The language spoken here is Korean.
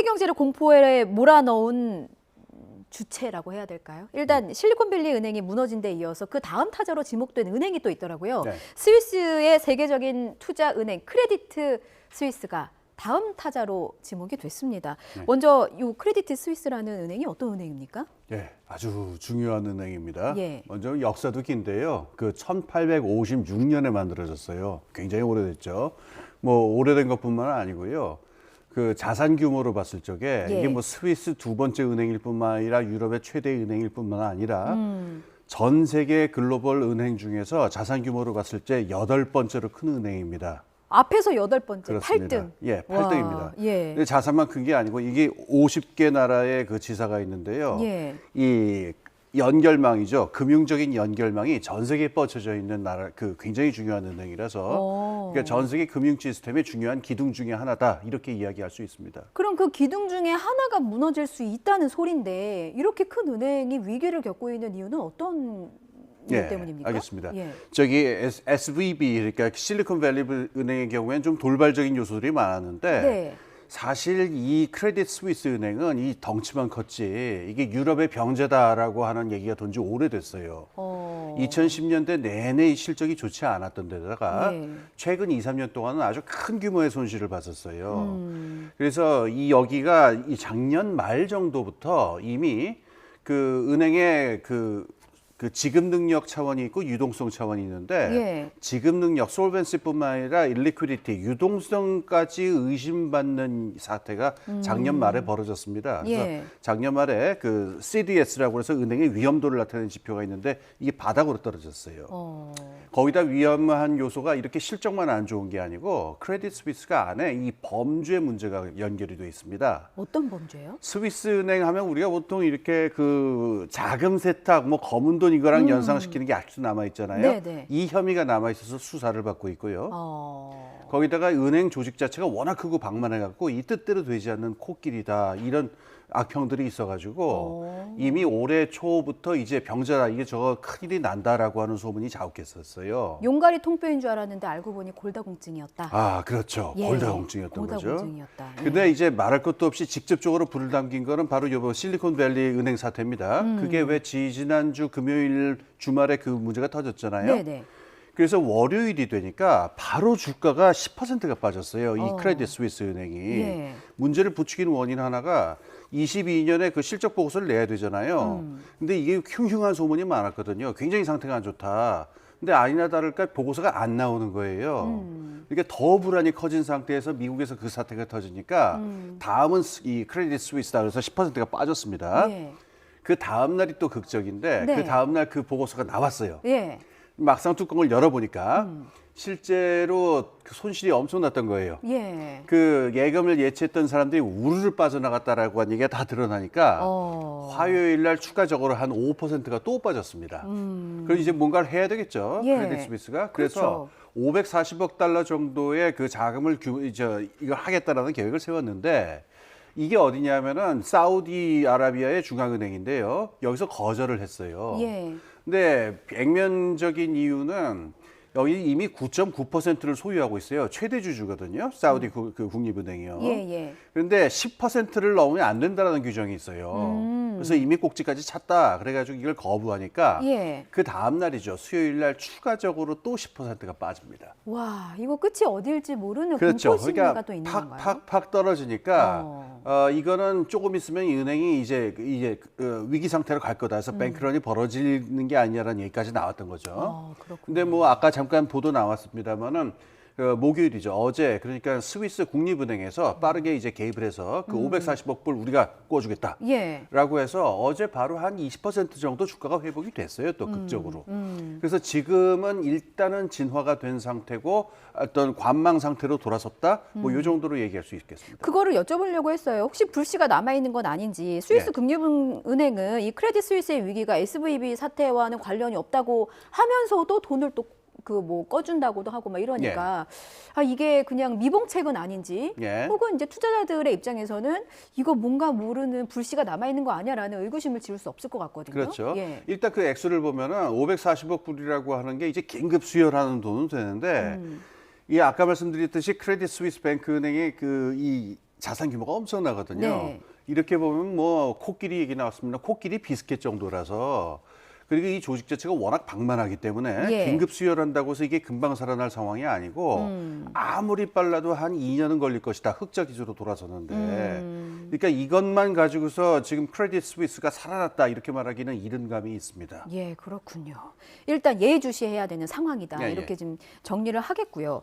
세계 경제를 공포에 몰아넣은 주체라고 해야 될까요? 일단 실리콘밸리 은행이 무너진 데 이어서 그 다음 타자로 지목된 은행이 또 있더라고요. 네. 스위스의 세계적인 투자 은행 크레디트 스위스가 다음 타자로 지목이 됐습니다. 네. 먼저 이 크레디트 스위스라는 은행이 어떤 은행입니까? 예, 아주 중요한 은행입니다. 예. 먼저 역사도 긴데요. 그 1856년에 만들어졌어요. 굉장히 오래됐죠. 뭐 오래된 것뿐만 아니고요. 그 자산 규모로 봤을 적에 예. 이게 뭐 스위스 두 번째 은행일 뿐만 아니라 유럽의 최대 은행일 뿐만 아니라 전 세계 글로벌 은행 중에서 자산 규모로 봤을 때 8번째로 큰 은행입니다. 앞에서 8번째, 그렇습니다. 8등. 예, 와, 8등입니다. 예. 근데 자산만 큰 게 아니고 이게 50개 나라의 그 지사가 있는데요. 예. 이 연결망이죠. 금융적인 연결망이 전 세계에 뻗쳐져 있는 나라, 그 굉장히 중요한 은행이라서 그러니까 전 세계 금융 시스템의 중요한 기둥 중에 하나다 이렇게 이야기할 수 있습니다. 그럼 그 기둥 중에 하나가 무너질 수 있다는 소린데 이렇게 큰 은행이 위기를 겪고 있는 이유는 어떤 이유 때문입니까? 알겠습니다. 예. 저기 SVB 그러니까 실리콘밸리 은행의 경우에는 좀 돌발적인 요소들이 많았는데 네. 사실 이 크레딧 스위스 은행은 이 덩치만 컸지 이게 유럽의 병제다라고 하는 얘기가 돈 지 오래됐어요. 2010년대 내내 이 실적이 좋지 않았던 데다가 예. 최근 2, 3년 동안은 아주 큰 규모의 손실을 봤었어요. 그래서 이 여기가 이 작년 말 정도부터 이미 그 은행의 그 지급 능력 차원이 있고 유동성 차원이 있는데 예. 지급 능력, 솔벤시뿐만 아니라 일리퀴디티, 유동성까지 의심받는 사태가 작년 말에 벌어졌습니다. 그래서 예. 작년 말에 그 CDS라고 해서 은행의 위험도를 나타내는 지표가 있는데 이게 바닥으로 떨어졌어요. 거기다 위험한 요소가 이렇게 실적만 안 좋은 게 아니고 크레딧 스위스가 안에 이 범죄 문제가 연결이 돼 있습니다. 어떤 범죄요? 스위스 은행 하면 우리가 보통 이렇게 그 자금 세탁, 뭐 검은 돈 이거랑 연상시키는 게 아직도 남아 있잖아요. 네네. 이 혐의가 남아 있어서 수사를 받고 있고요. 어. 거기다가 은행 조직 자체가 워낙 크고 방만해 갖고 이 뜻대로 되지 않는 코끼리다 이런 악평들이 있어가지고 이미 올해 초부터 이제 병자다 이게 저거 큰일이 난다라고 하는 소문이 자욱했었어요. 용가리 통뼈인 줄 알았는데 알고 보니 골다공증이었다. 아, 그렇죠. 예. 골다공증이었던 거죠. 골다공증이었다. 예. 근데 이제 말할 것도 없이 직접적으로 불을 담긴 거는 바로 요 실리콘밸리 은행 사태입니다. 그게 왜 지난주 금요일 주말에 그 문제가 터졌잖아요. 네네. 그래서 월요일이 되니까 바로 주가가 10%가 빠졌어요. 이 크레딧 스위스 은행이. 예. 문제를 부추기는 원인 하나가 22년에 그 실적 보고서를 내야 되잖아요. 근데 이게 흉흉한 소문이 많았거든요. 굉장히 상태가 안 좋다. 근데 아니나 다를까 보고서가 안 나오는 거예요. 그러니까 더 불안이 커진 상태에서 미국에서 그 사태가 터지니까 다음은 이 크레딧 스위스다 그래서 10%가 빠졌습니다. 예. 그 다음 날이 또 극적인데 네. 그 다음 날 그 보고서가 나왔어요. 예. 막상 뚜껑을 열어보니까 실제로 그 손실이 엄청났던 거예요. 예. 그 예금을 예치했던 사람들이 우르르 빠져나갔다라고 한 얘기가 다 드러나니까 화요일 날 추가적으로 한 5%가 또 빠졌습니다. 그럼 이제 뭔가를 해야 되겠죠. 예. 크레딧 스위스가. 그래서 그렇죠. 540억 달러 정도의 그 자금을 이걸 하겠다라는 계획을 세웠는데 이게 어디냐면은 사우디아라비아의 중앙은행인데요. 여기서 거절을 했어요. 예. 근데 액면적인 이유는 여기 이미 9.9%를 소유하고 있어요. 최대 주주거든요. 사우디 그 국립은행이요. 예, 예. 그런데 10%를 넘으면 안 된다는 규정이 있어요. 그래서 이미 꼭지까지 찼다. 그래가지고 이걸 거부하니까 예. 그 다음 날이죠. 수요일 날 추가적으로 또 10%가 빠집니다. 와, 이거 끝이 어딜지 모르는 그렇죠. 공포 심리가 그러니까 또 있는 건가요? 팍팍팍 떨어지니까 이거는 조금 있으면 이 은행이 이제 위기 상태로 갈 거다 해서 뱅크런이 벌어지는 게 아니냐라는 얘기까지 나왔던 거죠. 그렇군요. 근데 뭐 아까 잠깐 보도 나왔습니다만은 목요일이죠. 어제 그러니까 스위스 국립은행에서 빠르게 이제 개입을 해서 그 540억 불 우리가 꿔주겠다. 예. 라고 해서 어제 바로 한 20% 정도 주가가 회복이 됐어요. 또 극적으로. 그래서 지금은 일단은 진화가 된 상태고 어떤 관망 상태로 돌아섰다. 뭐 이 정도로 얘기할 수 있겠습니다. 그거를 여쭤보려고 했어요. 혹시 불씨가 남아있는 건 아닌지. 스위스 네. 금융은행은 이 크레딧 스위스의 위기가 SVB 사태와는 관련이 없다고 하면서도 돈을 또 그 뭐 꺼준다고도 하고 막 이러니까 아 이게 그냥 미봉책은 아닌지 예. 혹은 이제 투자자들의 입장에서는 이거 뭔가 모르는 불씨가 남아있는 거 아니야라는 의구심을 지울 수 없을 것 같거든요. 그렇죠. 예. 일단 그 액수를 보면은 540억 불이라고 하는 게 이제 긴급 수혈하는 돈은 되는데 이 아까 말씀드렸듯이 크레딧 스위스 뱅크 은행의 그 이 자산 규모가 엄청나거든요. 네. 이렇게 보면 뭐 코끼리 얘기 나왔습니다. 코끼리 비스켓 정도라서 그리고 이 조직 자체가 워낙 방만하기 때문에 예. 긴급 수혈한다고 해서 이게 금방 살아날 상황이 아니고 아무리 빨라도 한 2년은 걸릴 것이다. 흑자 기조로 돌아서는데 그러니까 이것만 가지고서 지금 크레딧 스위스가 살아났다 이렇게 말하기는 이른 감이 있습니다. 예, 그렇군요. 일단 예의주시해야 되는 상황이다. 예, 예. 이렇게 좀 정리를 하겠고요.